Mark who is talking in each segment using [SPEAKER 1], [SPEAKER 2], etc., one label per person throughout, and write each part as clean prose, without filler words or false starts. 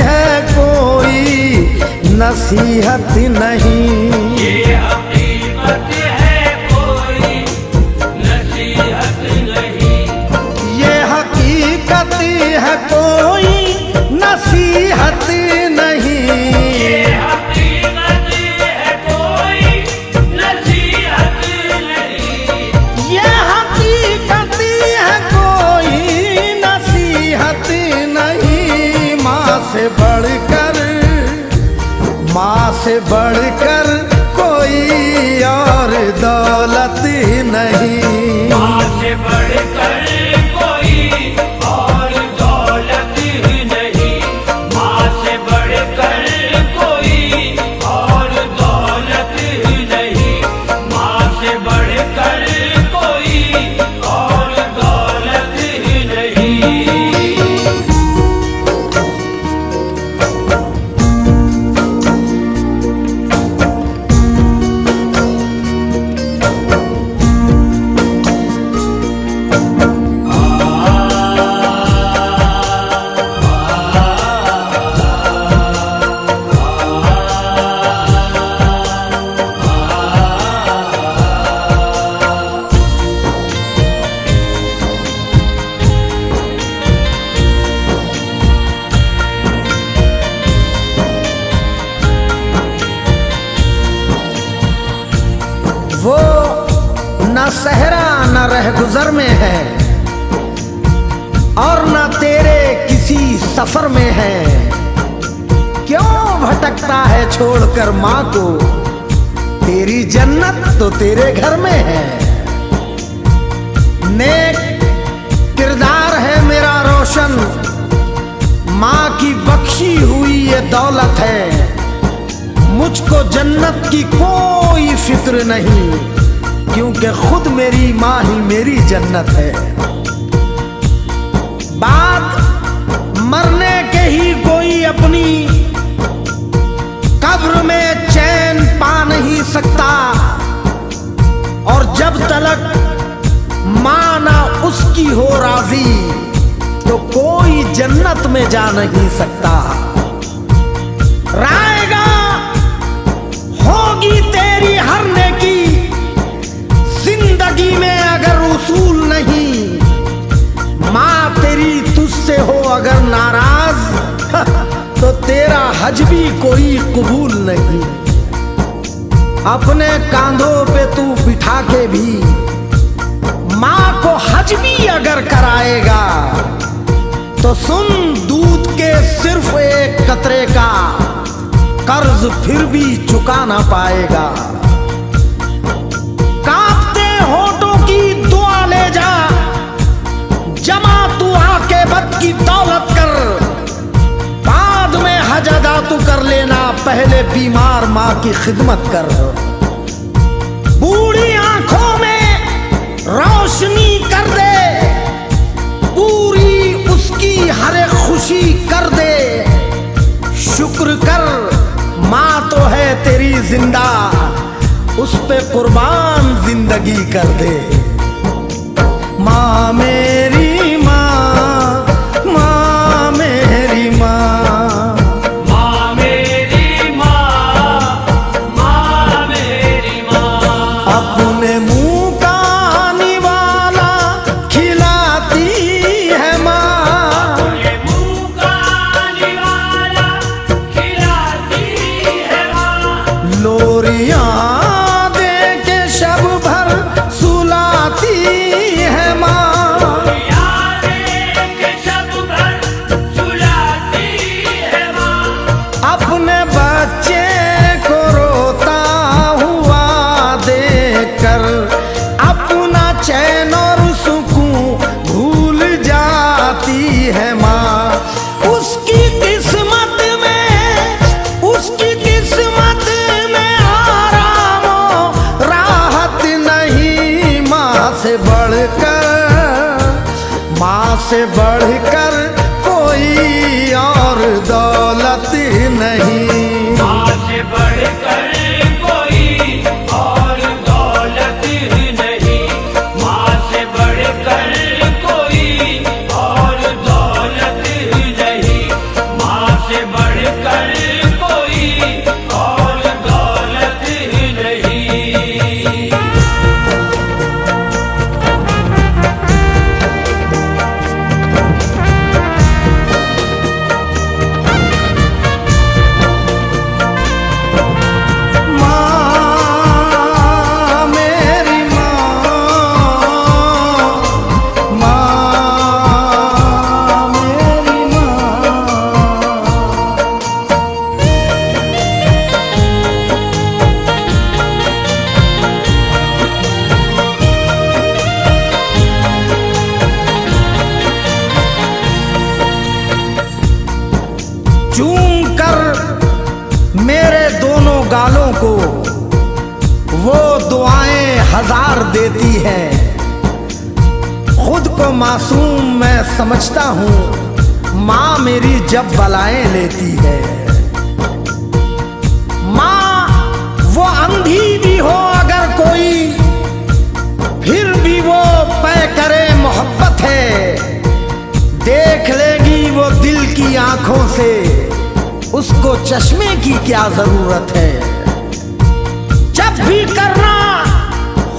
[SPEAKER 1] है कोई नसीहत नहीं।
[SPEAKER 2] ये हकीकत है कोई नसीहत नहीं।
[SPEAKER 1] ये हकीकत है कोई नसीहत नहीं।
[SPEAKER 2] ये हकीकत है कोई नसीहत नहीं।
[SPEAKER 1] ये हकीकत है कोई नसीहत नहीं। माँ से बढ़कर कोई और दौलत नहीं।
[SPEAKER 2] माँ से बढ़कर कोई और दौलत नहीं। माँ से बढ़कर कोई और दौलत नहीं। माँ से बढ़कर कोई और दौलत नहीं।
[SPEAKER 1] वो न सहरा न रहगुजर में है और न तेरे किसी सफर में है। क्यों भटकता है छोड़कर माँ को, तेरी जन्नत तो तेरे घर में है। नेक किरदार है मेरा रोशन, माँ की बख्शी हुई ये दौलत है। मुझको जन्नत की कोई फिक्र नहीं, क्योंकि खुद मेरी माँ ही मेरी जन्नत है। बात मरने के ही कोई अपनी कब्र में चैन पा नहीं सकता, और जब तलक माँ ना उसकी हो राजी तो कोई जन्नत में जा नहीं सकता। रायगा होगी तेरी हर नेकी, जिंदगी में अगर उसूल नहीं, माँ तेरी तुझसे हो अगर नाराज तो तेरा हज भी कोई कबूल नहीं। अपने कांधों पे तू बिठा के भी माँ को हज भी अगर कराएगा तो सुन, दूध के सिर्फ एक कतरे का कर्ज फिर भी चुका ना पाएगा। कांपते होठों की दुआ ले जा, जमा तू आके बद की दौलत कर, बाद में हज अदा तू कर लेना, पहले बीमार माँ की खिदमत कर। बूढ़ी आंखों में रोशनी कर दे, पूरी उसकी हर एक खुशी कर दे। शुक्र कर माँ तो है तेरी जिंदा, उस पे कुर्बान जिंदगी कर दे। माँ मेरी माँ, माँ मेरी माँ,
[SPEAKER 2] माँ मेरी माँ, माँ मेरी माँ।
[SPEAKER 1] अपने मुंह का निवाला खिलाती है माँ।
[SPEAKER 2] अपने मुँह का निवाला खिलाती है माँ।
[SPEAKER 1] लोरियां दे के शब भर सुलाती है माँ।
[SPEAKER 2] याद के शब भर सुलाती है माँ।
[SPEAKER 1] अपने बच्चे को रोता हुआ देखकर अपना चैन और सुकून भूल जाती है माँ। उसकी किस्मत में आराम और राहत नहीं। माँ से बढ़कर कोई और दौलत नहीं।
[SPEAKER 2] माँ से बढ़कर कोई और दौलत नहीं। माँ से बढ़कर कोई और दौलत नहीं। माँ से
[SPEAKER 1] देती है। खुद को मासूम मैं समझता हूँ, माँ मेरी जब बलाएं लेती है। माँ वो अंधी भी हो अगर कोई, फिर भी वो पै करे मोहब्बत है। देख लेगी वो दिल की आंखों से, उसको चश्मे की क्या जरूरत है। जब भी करना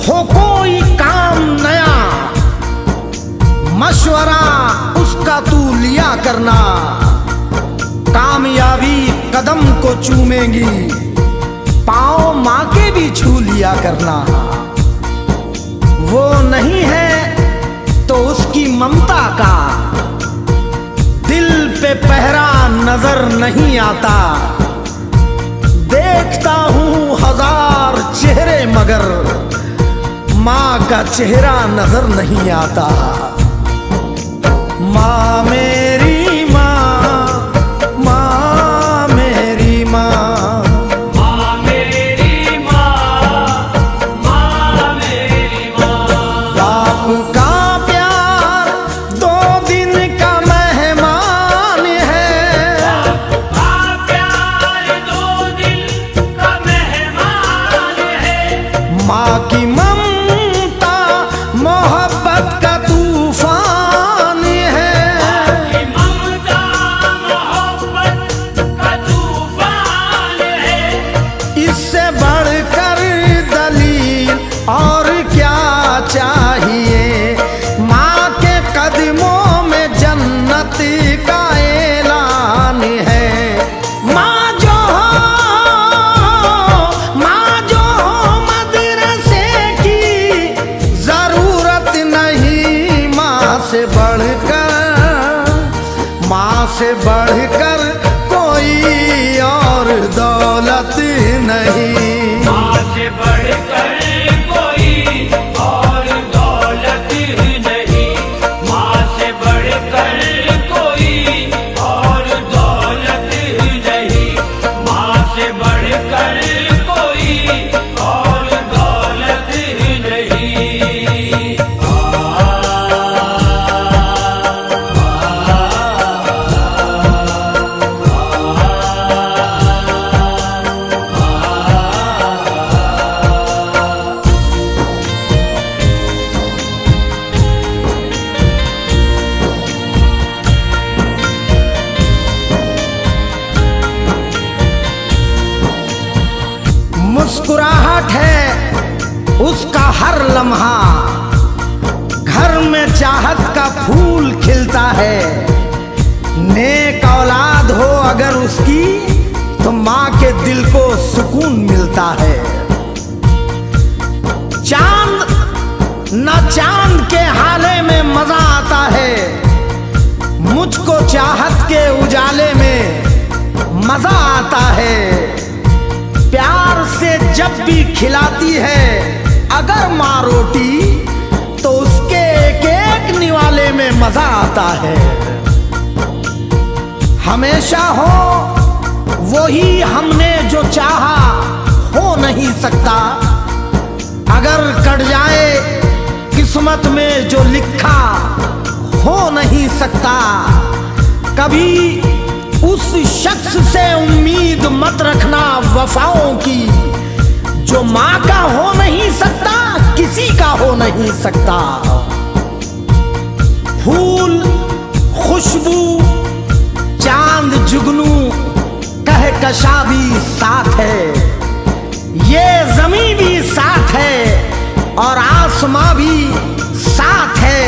[SPEAKER 1] हो कोई काम नया, मशवरा उसका तू लिया करना। कामयाबी कदम को चूमेगी, पाँव माँ के भी छू लिया करना। वो नहीं है तो उसकी ममता का दिल पे पहरा नजर नहीं आता। देखता हूँ हजार चेहरे मगर माँ का चेहरा नजर नहीं आता। माँ मेरी माँ, माँ मेरी माँ,
[SPEAKER 2] माँ मेरी माँ, माँ मेरी माँ।
[SPEAKER 1] बाप का प्यार 2 दिन का मेहमान है।
[SPEAKER 2] आपका प्यार 2 दिन का मेहमान है।
[SPEAKER 1] माँ की ममता मोहब्बत का तूफान है।
[SPEAKER 2] कि ममता मोहब्बत का तूफान है।
[SPEAKER 1] इससे बढ़कर दलील और क्या चाहिए। माँ के कदमों में जन्नत का ऐलान है। माँ जो हो मदरसे की जरूरत नहीं। माँ से बढ़कर कोई और दौलत नहीं।
[SPEAKER 2] माँ से बढ़कर कोई और दौलत नहीं। माँ से बढ़कर कोई और दौलत नहीं। माँ से बढ़कर कोई और दौलत नहीं।
[SPEAKER 1] मुस्कुराहट है उसका हर लम्हा, घर में चाहत का फूल खिलता है। नेक औलाद हो अगर उसकी तो माँ के दिल को सुकून मिलता है। चांद के हाले में मजा आता है, मुझको चाहत के उजाले में मजा आता है। प्यार से जब भी खिलाती है अगर माँ रोटी, तो उसके एक एक निवाले में मजा आता है। हमेशा हो वही हमने जो चाहा, हो नहीं सकता। अगर कट जाए किस्मत में जो लिखा, हो नहीं सकता। कभी उस शख्स से उम्मीद मत रखना वफाओं की, जो माँ का हो नहीं सकता, किसी का हो नहीं सकता। फूल, खुशबू, चांद, जुगनू, कहकशा भी साथ है। ये जमीन भी साथ है और आसमां भी साथ है।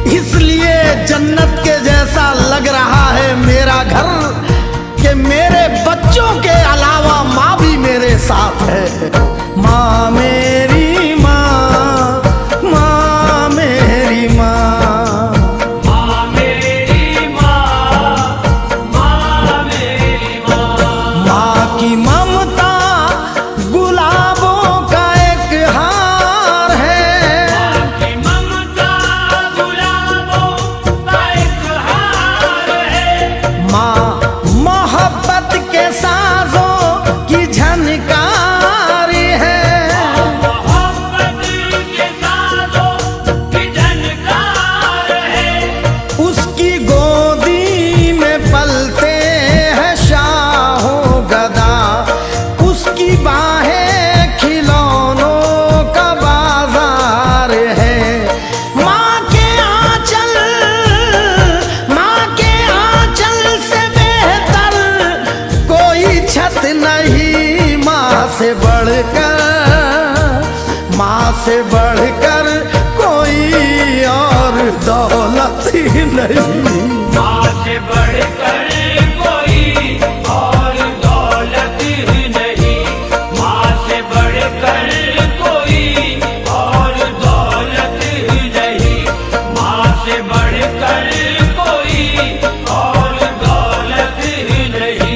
[SPEAKER 1] इसलिए जन्नत के जैसा लग रहा है मेरा घर, कि मेरे बच्चों के अलावा माँ भी मेरे साथ है। माँ मेरी माँ, माँ मेरी माँ,
[SPEAKER 2] माँ मेरी माँ, माँ मेरी माँ।
[SPEAKER 1] माँ की ममता गुलाबों का एक हार है।
[SPEAKER 2] कि ममता गुलाबों का एक हार है।
[SPEAKER 1] माँ मोहब्बत के साजों की झनकार है। से बढ़कर कोई और दौलत ही नहीं।
[SPEAKER 2] माँ से बढ़कर कोई और दौलत ही नहीं। माँ से बढ़कर कोई और दौलत ही नहीं। माँ से बढ़कर कोई और दौलत ही नहीं।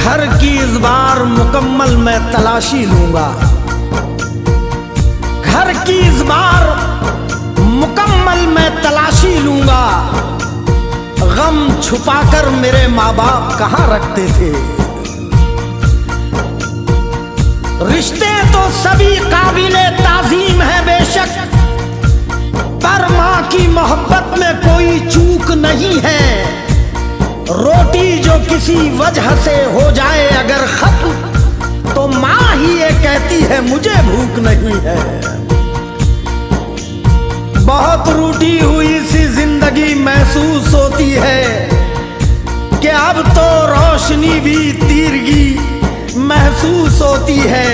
[SPEAKER 1] घर की इस बार मुकम्मल मैं तलाशी लूंगा। घर की इस बार मुकम्मल मैं तलाशी लूंगा। गम छुपाकर मेरे माँ बाप कहाँ रखते थे। रिश्ते तो सभी काबिले ताजीम है बेशक, पर माँ की मोहब्बत में कोई चूक नहीं है। रोटी जो किसी वजह से हो जाए अगर खत्म, तो माँ ही ये कहती है मुझे भूख नहीं है। बहुत रूठी हुई सी जिंदगी महसूस होती है कि अब तो रोशनी भी तीरगी महसूस होती है।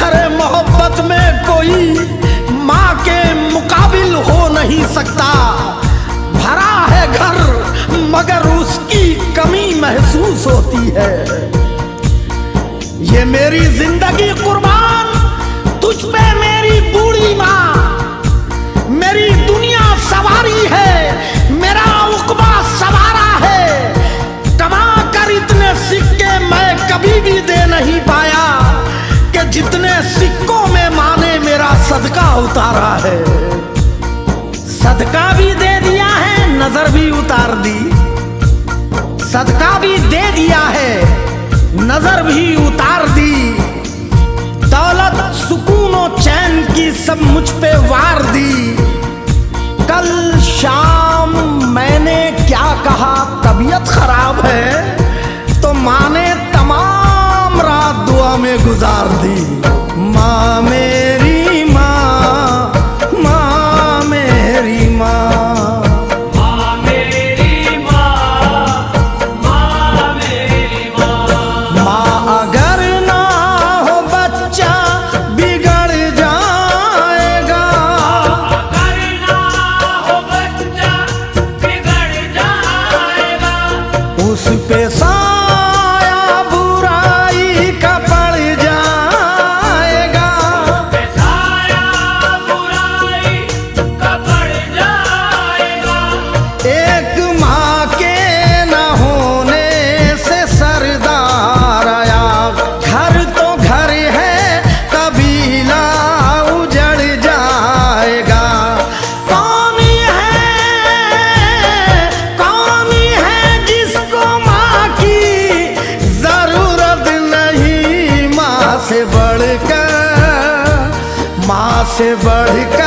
[SPEAKER 1] अरे मोहब्बत में कोई माँ के मुकाबिल हो नहीं सकता। भरा है घर मगर उसकी कमी महसूस होती है। ये मेरी जिंदगी कुर्बान तुझ पे मेरी बूढ़ी माँ, मेरी दुनिया सवारी है, मेरा उकबा सवारा है। कमा कर इतने सिक्के मैं कभी भी दे नहीं पाया कि जितने सिक्कों में माँ ने मेरा सदका उतारा है। सदका भी दे दिया है, नजर भी उतार दी। सदका भी दे दिया है, नजर भी उतार दी। दौलत सुकून और चैन की सब मुझ पे वार दी। कल शाम मैंने क्या कहा, तबीयत खराब है, तो माँ ने तमाम रात दुआ में गुजार दी। माँ मेरी माँ, माँ मेरी माँ। उस पे साया बुराई का पड़ जाएगा।
[SPEAKER 2] साया बुराई का पड़ जाएगा।
[SPEAKER 1] एक माँ के न होने से सरदार आया। घर तो घर है, कबीला उजड़ जाएगा। माँ से बढ़कर